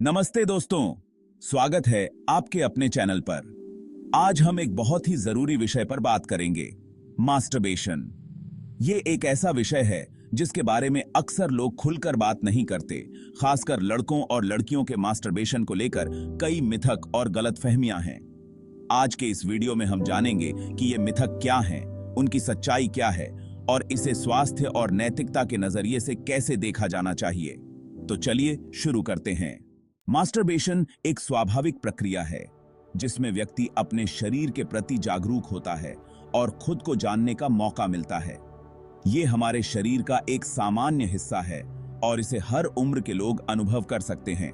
नमस्ते दोस्तों, स्वागत है आपके अपने चैनल पर। आज हम एक बहुत ही जरूरी विषय पर बात करेंगे, मास्टरबेशन। ये एक ऐसा विषय है जिसके बारे में अक्सर लोग खुलकर बात नहीं करते, खासकर लड़कों और लड़कियों के मास्टरबेशन को लेकर कई मिथक और गलतफहमियां हैं। आज के इस वीडियो में हम जानेंगे कि ये मिथक क्या हैं, उनकी सच्चाई क्या है और इसे स्वास्थ्य और नैतिकता के नजरिए से कैसे देखा जाना चाहिए। तो चलिए शुरू करते हैं। मास्टरबेशन एक स्वाभाविक प्रक्रिया है जिसमें व्यक्ति अपने शरीर के प्रति जागरूक होता है और खुद को जानने का मौका मिलता है। ये हमारे शरीर का एक सामान्य हिस्सा है और इसे हर उम्र के लोग अनुभव कर सकते हैं।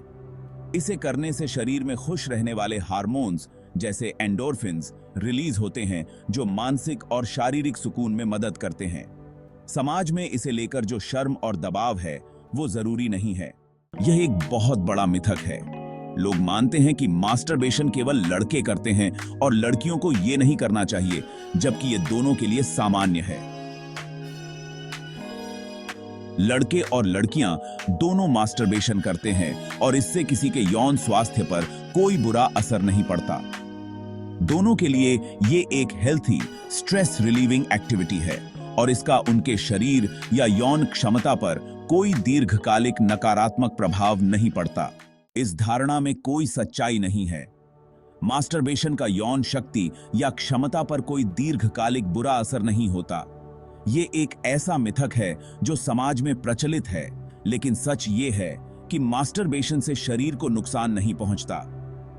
इसे करने से शरीर में खुश रहने वाले हार्मोन्स जैसे एंडोर्फिन्स रिलीज होते हैं जो मानसिक और शारीरिक सुकून में मदद करते हैं। समाज में इसे लेकर जो शर्म और दबाव है वो जरूरी नहीं है। यह एक बहुत बड़ा मिथक है। लोग मानते हैं कि मास्टरबेशन केवल लड़के करते हैं और लड़कियों को यह नहीं करना चाहिए, जबकि यह दोनों के लिए सामान्य है। लड़के और लड़कियां दोनों मास्टरबेशन करते हैं और इससे किसी के यौन स्वास्थ्य पर कोई बुरा असर नहीं पड़ता। दोनों के लिए ये एक हेल्थी, स्ट्रेस रिलीविंग एक्टिविटी है और इसका उनके शरीर या यौन क्षमता पर कोई दीर्घकालिक नकारात्मक प्रभाव नहीं पड़ता। इस धारणा में कोई सच्चाई नहीं है। मास्टरबेशन का यौन शक्ति या क्षमता पर कोई दीर्घकालिक बुरा असर नहीं होता। ये एक ऐसा मिथक है जो समाज में प्रचलित है, लेकिन सच ये है कि मास्टरबेशन से शरीर को नुकसान नहीं पहुंचता।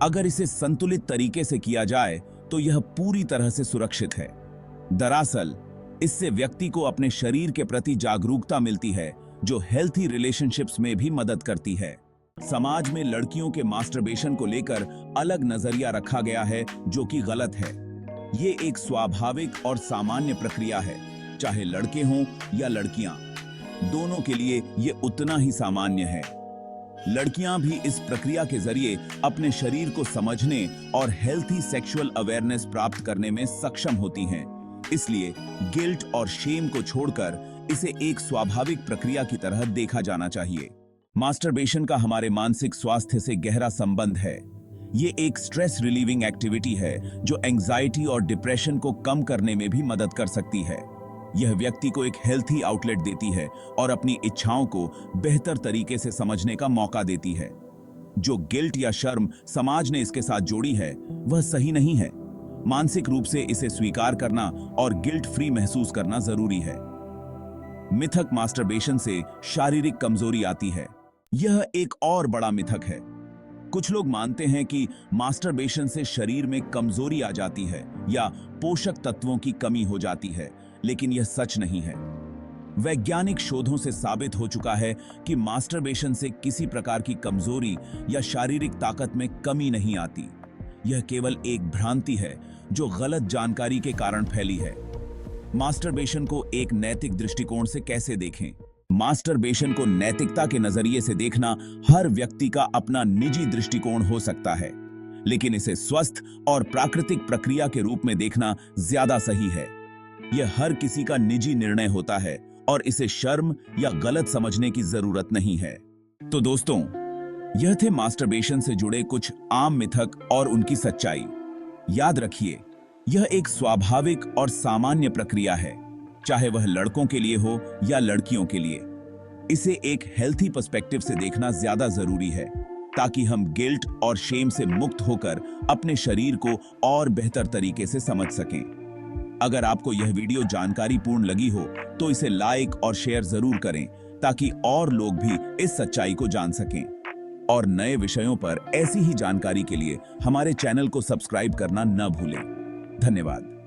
अगर इसे संतुलित तरीके से किया जाए तो यह पूरी तरह से सुरक्षित है। दरअसल इससे व्यक्ति को अपने शरीर के प्रति जागरूकता मिलती है, जो हेल्थी रिलेशनशिप्स में भी मदद करती है। समाज में लड़कियों के मास्टरबेशन को लेकर अलग नजरिया रखा गया है, जो कि गलत है। ये एक स्वाभाविक और सामान्य प्रक्रिया है, चाहे लड़के हों या लड़कियां, दोनों के लिए ये उतना ही सामान्य है। लड़कियां भी इस प्रक्रिया के जरिए अपने शरीर को समझने और हेल्थी सेक्सुअल अवेयरनेस प्राप्त करने में सक्षम होती हैं। इसलिए गिल्ट और शेम को छोड़कर इसे एक स्वाभाविक प्रक्रिया की तरह देखा जाना चाहिए। मास्टरबेशन का हमारे मानसिक स्वास्थ्य से गहरा संबंध है। ये एक स्ट्रेस रिलीविंग एक्टिविटी है जो एंजाइटी और डिप्रेशन को कम करने में भी मदद कर सकती है। यह व्यक्ति को एक हेल्थी आउटलेट देती है और अपनी इच्छाओं को बेहतर तरीके से समझने का मौका देती है। जो गिल्ट या शर्म समाज ने इसके साथ जोड़ी है वह सही नहीं है। मानसिक रूप से इसे स्वीकार करना और गिल्ट फ्री महसूस करना जरूरी है। मिथक मास्टरबेशन से शारीरिक कमजोरी आती है। यह एक और बड़ा मिथक है। कुछ लोग मानते हैं कि मास्टरबेशन से शरीर में कमजोरी आ जाती है या पोषक तत्वों की कमी हो जाती है, लेकिन यह सच नहीं है। वैज्ञानिक शोधों से साबित हो चुका है कि मास्टरबेशन से किसी प्रकार की कमजोरी या शारीरिक ताकत में कमी नहीं आती। यह केवल एक भ्रांति है जो गलत जानकारी के कारण फैली है। मास्टरबेशन को एक नैतिक दृष्टिकोण से कैसे देखें? मास्टरबेशन को नैतिकता के नजरिए से देखना हर व्यक्ति का अपना निजी दृष्टिकोण हो सकता है, लेकिन इसे स्वस्थ और प्राकृतिक प्रक्रिया के रूप में देखना ज्यादा सही है। यह हर किसी का निजी निर्णय होता है और इसे शर्म या गलत समझने की जरूरत नहीं है। तो दोस्तों, यह थे मास्टरबेशन से जुड़े कुछ आम मिथक और उनकी सच्चाई। याद रखिए, यह एक स्वाभाविक और सामान्य प्रक्रिया है, चाहे वह लड़कों के लिए हो या लड़कियों के लिए। इसे एक हेल्थी पर्सपेक्टिव से देखना ज्यादा जरूरी है, ताकि हम गिल्ट और शेम से मुक्त होकर अपने शरीर को और बेहतर तरीके से समझ सकें। अगर आपको यह वीडियो जानकारीपूर्ण लगी हो तो इसे लाइक और शेयर जरूर करें, ताकि और लोग भी इस सच्चाई को जान सकें। और नए विषयों पर ऐसी ही जानकारी के लिए हमारे चैनल को सब्सक्राइब करना न भूलें। धन्यवाद।